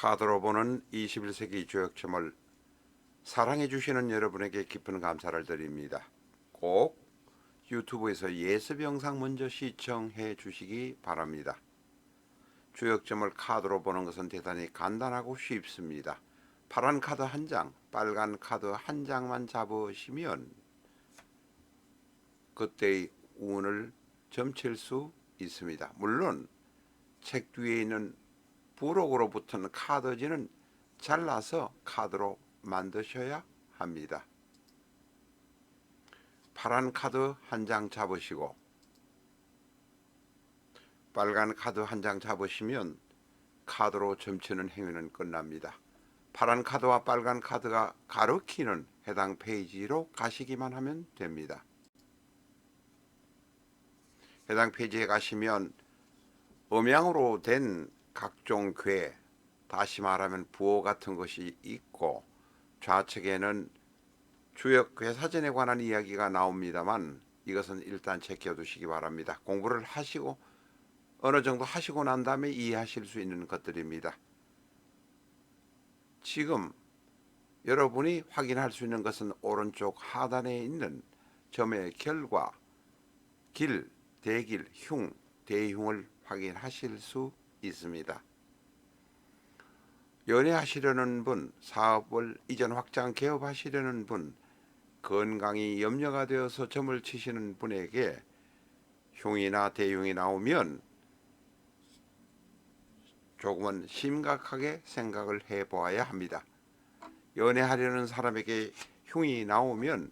카드로 보는 21세기 조역점을 사랑해 주시는 여러분에게 깊은 감사를 드립니다. 꼭 유튜브에서 예습 영상 먼저 시청해 주시기 바랍니다. 조역점을 카드로 보는 것은 대단히 간단하고 쉽습니다. 파란 카드 한 장, 빨간 카드 한 장만 잡으시면 그때의 운을 점칠 수 있습니다. 물론 책 뒤에 있는 부록으로 붙은 카드지는 잘라서 카드로 만드셔야 합니다. 파란 카드 한 장 잡으시고 빨간 카드 한 장 잡으시면 카드로 점치는 행위는 끝납니다. 파란 카드와 빨간 카드가 가리키는 해당 페이지로 가시기만 하면 됩니다. 해당 페이지에 가시면 음양으로 된 각종 궤, 다시 말하면 부호 같은 것이 있고 좌측에는 주역 궤사전에 관한 이야기가 나옵니다만 이것은 일단 제껴두시기 바랍니다. 공부를 하시고 어느 정도 하시고 난 다음에 이해하실 수 있는 것들입니다. 지금 여러분이 확인할 수 있는 것은 오른쪽 하단에 있는 점의 결과, 길, 대길, 흉, 대흉을 확인하실 수 있습니다. 연애하시려는 분, 사업을 이전 확장 개업하시려는 분, 건강이 염려가 되어서 점을 치시는 분에게 흉이나 대흉이 나오면 조금은 심각하게 생각을 해보아야 합니다. 연애하려는 사람에게 흉이 나오면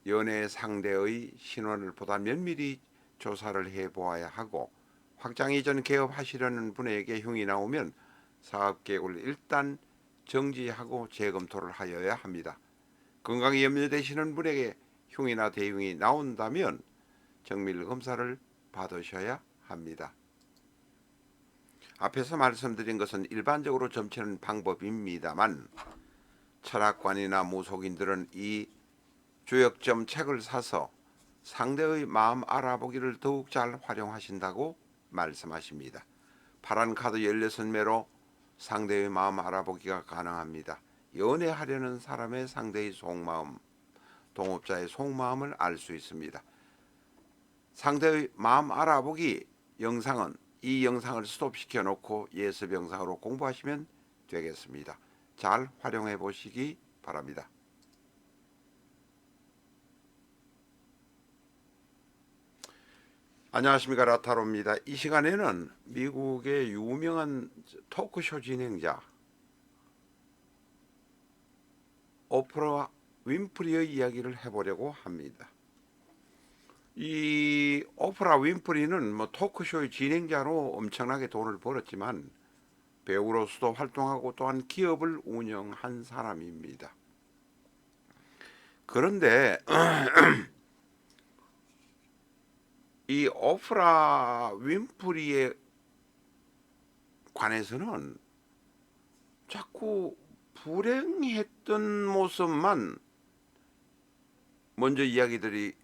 연애 상대의 신원을 보다 면밀히 조사를 해보아야 하고, 확장 이전 개업하시려는 분에게 흉이 나오면 사업 계획을 일단 정지하고 재검토를 하여야 합니다. 건강이 염려되시는 분에게 흉이나 대흉이 나온다면 정밀 검사를 받으셔야 합니다. 앞에서 말씀드린 것은 일반적으로 점치는 방법입니다만 철학관이나 무속인들은 이 조역점 책을 사서 상대의 마음 알아보기를 더욱 잘 활용하신다고 말씀하십니다. 파란 카드 16매로 상대의 마음 알아보기가 가능합니다. 연애하려는 사람의 상대의 속마음, 동업자의 속마음을 알 수 있습니다. 상대의 마음 알아보기 영상은 이 영상을 스톱시켜 놓고 예습 영상으로 공부하시면 되겠습니다. 잘 활용해 보시기 바랍니다. 안녕하십니까, 라타로입니다. 이 시간에는 미국의 유명한 토크쇼 진행자 오프라 윈프리의 이야기를 해보려고 합니다. 이 오프라 윈프리는 토크쇼의 진행자로 엄청나게 돈을 벌었지만 배우로서도 활동하고 또한 기업을 운영한 사람입니다. 그런데 이 오프라 윈프리에 관해서는 자꾸 불행했던 모습만 먼저 이야기들이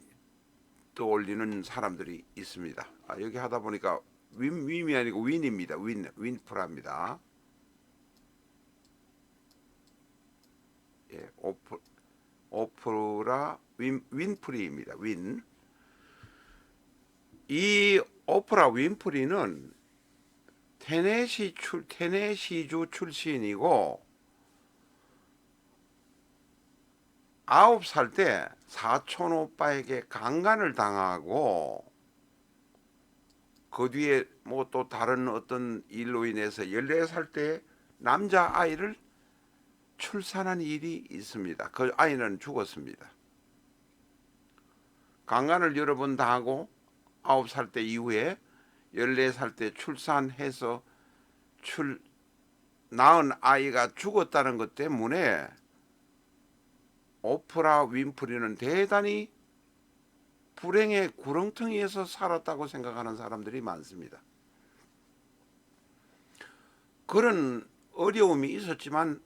떠올리는 사람들이 있습니다. 여기 하다 보니까 윈이 아니고 윈입니다. 윈프라입니다. 예, 오프라 윈프리입니다. 윈. 이 오프라 윈프리는 테네시주 출신이고 9살 때 사촌 오빠에게 강간을 당하고 그 뒤에 또 다른 어떤 일로 인해서 14살 때 남자 아이를 출산한 일이 있습니다. 그 아이는 죽었습니다. 강간을 여러 번 당하고 9살 때 이후에 14살 때 출산해서 낳은 아이가 죽었다는 것 때문에 오프라 윈프리는 대단히 불행의 구렁텅이에서 살았다고 생각하는 사람들이 많습니다. 그런 어려움이 있었지만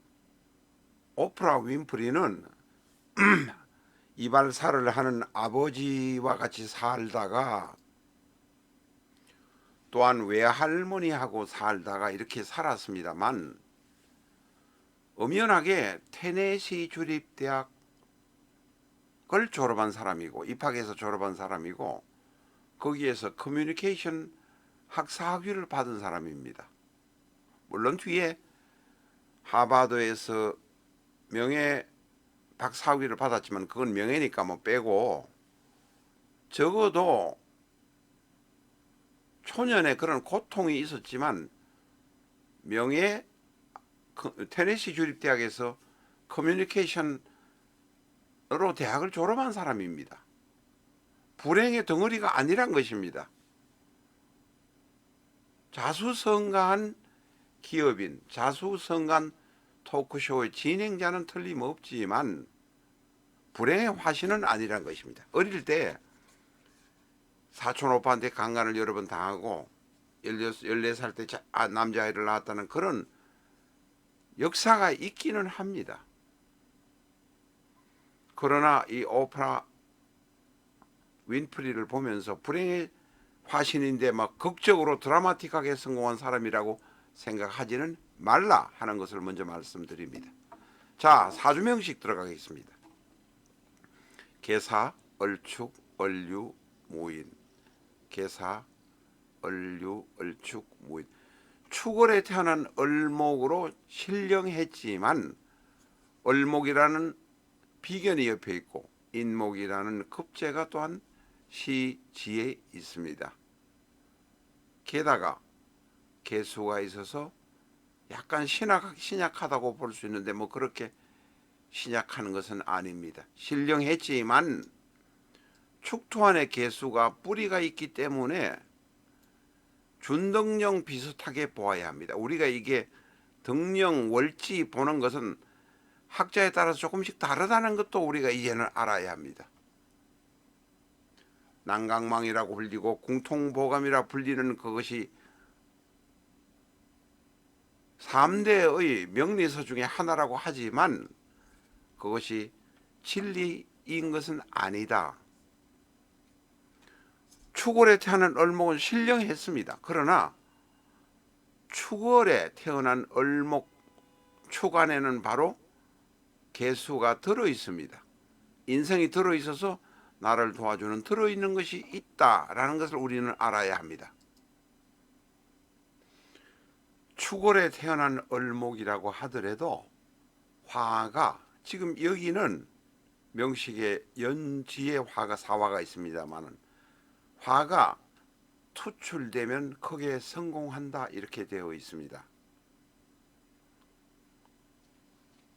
오프라 윈프리는 이발사를 하는 아버지와 같이 살다가 또한 외할머니하고 살다가 이렇게 살았습니다만 엄연하게 테네시 주립대학을 졸업한 사람이고 입학해서 졸업한 사람이고 거기에서 커뮤니케이션 학사학위를 받은 사람입니다. 물론 뒤에 하버드에서 명예 박사학위를 받았지만 그건 명예니까 뭐 빼고 적어도 초년에 그런 고통이 있었지만 명예 테네시 주립대학에서 커뮤니케이션으로 대학을 졸업한 사람입니다. 불행의 덩어리가 아니란 것입니다. 자수성가한 기업인, 자수성가한 토크쇼의 진행자는 틀림없지만 불행의 화신은 아니란 것입니다. 어릴 때 사촌 오빠한테 강간을 여러 번 당하고 14살 때 남자아이를 낳았다는 그런 역사가 있기는 합니다. 그러나 이 오프라 윈프리를 보면서 불행의 화신인데 막 극적으로 드라마틱하게 성공한 사람이라고 생각하지는 말라 하는 것을 먼저 말씀드립니다. 자, 사주명식 들어가겠습니다. 계사, 얼축, 얼류, 모인. 계사, 얼류, 얼축, 모인. 축월에 태어난 을목으로 신령했지만 을목이라는 비견이 옆에 있고 인목이라는 급제가 또한 시지에 있습니다. 게다가 개수가 있어서 약간 신약하다고 볼 수 있는데 뭐 그렇게 신약하는 것은 아닙니다. 신령했지만 축토 안에 개수가 뿌리가 있기 때문에 준등령 비슷하게 보아야 합니다. 우리가 이게 등령, 월지 보는 것은 학자에 따라서 조금씩 다르다는 것도 우리가 이제는 알아야 합니다. 난강망이라고 불리고 궁통보감이라 불리는 그것이 3대의 명리서 중에 하나라고 하지만 그것이 진리인 것은 아니다. 축월에 태어난 을목은 신령했습니다. 그러나 축월에 태어난 을목 축 안에는 바로 개수가 들어있습니다. 인성이 들어있어서 나를 도와주는 들어있는 것이 있다라는 것을 우리는 알아야 합니다. 축월에 태어난 을목이라고 하더라도 화가 지금 여기는 명식에 연지에 화가 사화가 있습니다만은 화가 투출되면 크게 성공한다 이렇게 되어 있습니다.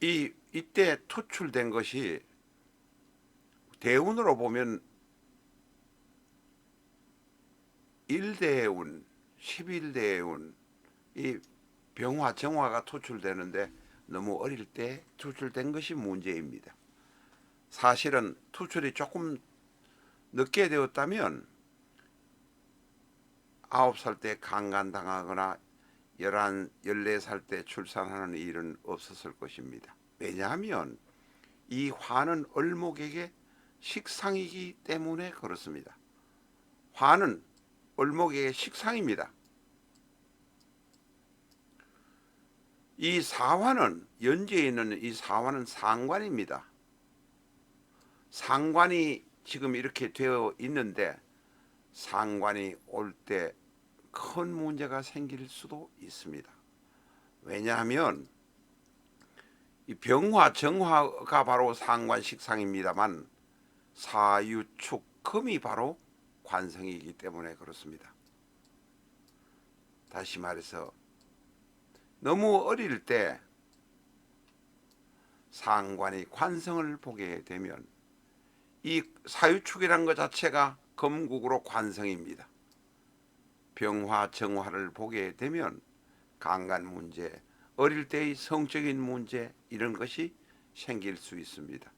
이때 투출된 것이 대운으로 보면 1대운, 11대운, 이 병화, 정화가 투출되는데 너무 어릴 때 투출된 것이 문제입니다. 사실은 투출이 조금 늦게 되었다면 9살 때 강간당하거나 11, 14살 때 출산하는 일은 없었을 것입니다. 왜냐하면 이 화는 을목에게 식상이기 때문에 그렇습니다. 화는 을목에게 식상입니다. 이 사화는 연지에 있는 이 사화는 상관입니다. 상관이 지금 이렇게 되어 있는데 상관이 올 때 큰 문제가 생길 수도 있습니다. 왜냐하면 이 병화, 정화가 바로 상관식상입니다만 사유축, 금이 바로 관성이기 때문에 그렇습니다. 다시 말해서 너무 어릴 때 상관이 관성을 보게 되면 이 사유축이라는 것 자체가 금국으로 관성입니다. 병화, 정화를 보게 되면 강간 문제, 어릴 때의 성적인 문제 이런 것이 생길 수 있습니다.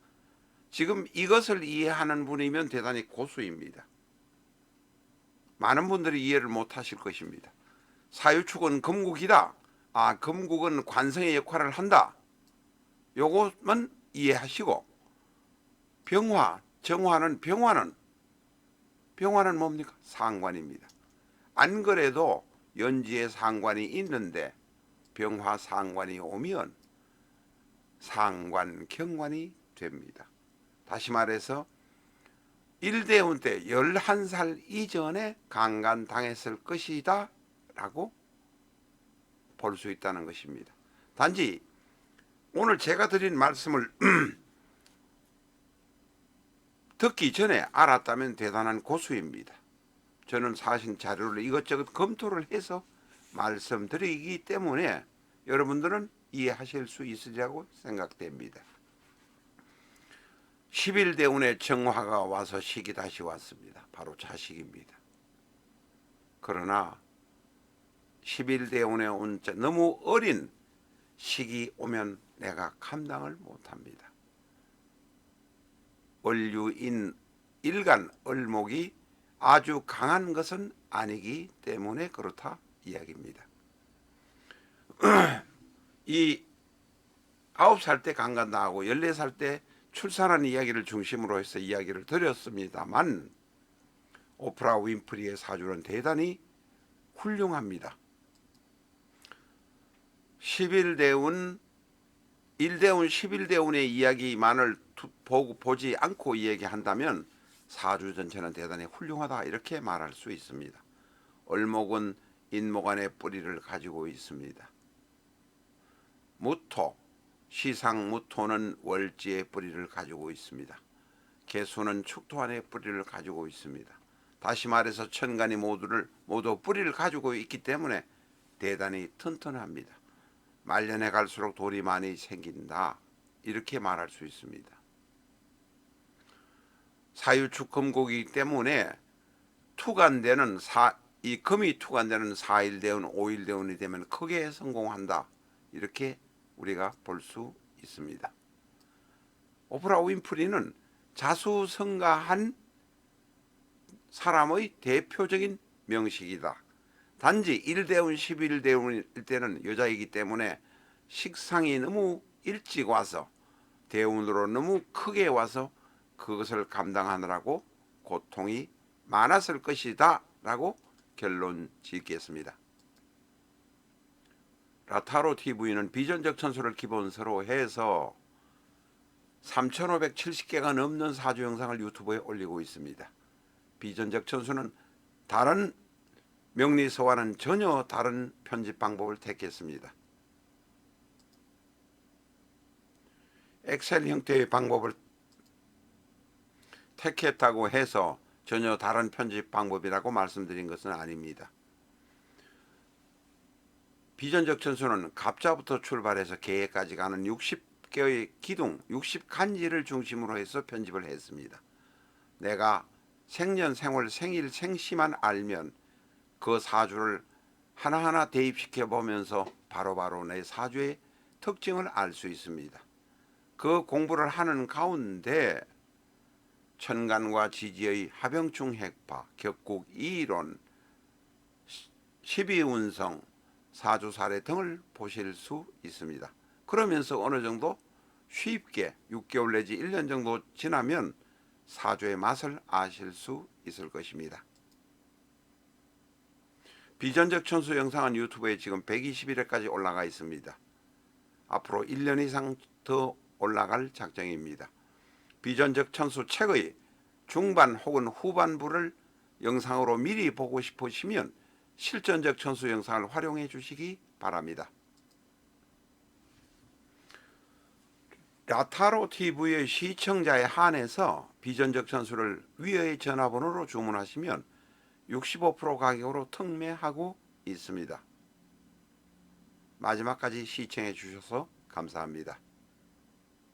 지금 이것을 이해하는 분이면 대단히 고수입니다. 많은 분들이 이해를 못하실 것입니다. 사유축은 금국이다. 금국은 관성의 역할을 한다. 요것만 이해하시고 병화, 정화는 병화는 뭡니까? 상관입니다. 안 그래도 연지에 상관이 있는데 병화 상관이 오면 상관, 경관이 됩니다. 다시 말해서 일대운 때 11살 이전에 강간당했을 것이다 라고 볼 수 있다는 것입니다. 단지 오늘 제가 드린 말씀을 듣기 전에 알았다면 대단한 고수입니다. 저는 사실 자료를 이것저것 검토를 해서 말씀드리기 때문에 여러분들은 이해하실 수 있으리라고 생각됩니다. 11대운의 정화가 와서 식이 다시 왔습니다. 바로 자식입니다. 그러나 11대운에 온 너무 어린 식이 오면 내가 감당을 못합니다. 을유인 일간 을목이 아주 강한 것은 아니기 때문에 그렇다 이야기입니다. 이 9살 때 강간당하고 14살 때 출산한 이야기를 중심으로 해서 이야기를 드렸습니다만 오프라 윈프리의 사주는 대단히 훌륭합니다. 11대운 1대운 11대운의 이야기만을 보지 않고 이야기한다면 사주 전체는 대단히 훌륭하다 이렇게 말할 수 있습니다. 을목은 인목안의 뿌리를 가지고 있습니다. 무토, 시상무토는 월지의 뿌리를 가지고 있습니다. 개수는 축토안의 뿌리를 가지고 있습니다. 다시 말해서 천간이 모두 뿌리를 가지고 있기 때문에 대단히 튼튼합니다. 말년에 갈수록 돌이 많이 생긴다 이렇게 말할 수 있습니다. 사유축 금곡이기 때문에 투간되는 이 금이 투간되는 4일대운 5일대운이 되면 크게 성공한다 이렇게 우리가 볼 수 있습니다. 오프라 윈프리는 자수성가한 사람의 대표적인 명식이다. 단지 1대운 11대운일 때는 여자이기 때문에 식상이 너무 일찍 와서 대운으로 너무 크게 와서 그것을 감당하느라고 고통이 많았을 것이다 라고 결론 짓겠습니다. 라타로 TV는 비전적 천수를 기본서로 해서 3,570개가 넘는 사주 영상을 유튜브에 올리고 있습니다. 비전적 천수는 다른 명리서와는 전혀 다른 편집 방법을 택했습니다. 엑셀 형태의 방법을 택했다고 해서 전혀 다른 편집 방법이라고 말씀드린 것은 아닙니다. 비전적 천수는 갑자부터 출발해서 개까지 가는 60개의 기둥, 60간지를 중심으로 해서 편집을 했습니다. 내가 생년, 생월, 생일, 생시만 알면 그 사주를 하나하나 대입시켜 보면서 바로바로 내 사주의 특징을 알 수 있습니다. 그 공부를 하는 가운데 천간과 지지의 하병충 핵파, 격국 이론, 12운성, 사주사례 등을 보실 수 있습니다. 그러면서 어느 정도 쉽게 6개월 내지 1년 정도 지나면 사주의 맛을 아실 수 있을 것입니다. 비전적 천수 영상은 유튜브에 지금 121회까지 올라가 있습니다. 앞으로 1년 이상 더 올라갈 작정입니다. 비전적 천수 책의 중반 혹은 후반부를 영상으로 미리 보고 싶으시면 실전적 천수 영상을 활용해 주시기 바랍니다. 라타로 TV의 시청자에 한해서 비전적 천수를 위의 전화번호로 주문하시면 65% 가격으로 특매하고 있습니다. 마지막까지 시청해 주셔서 감사합니다.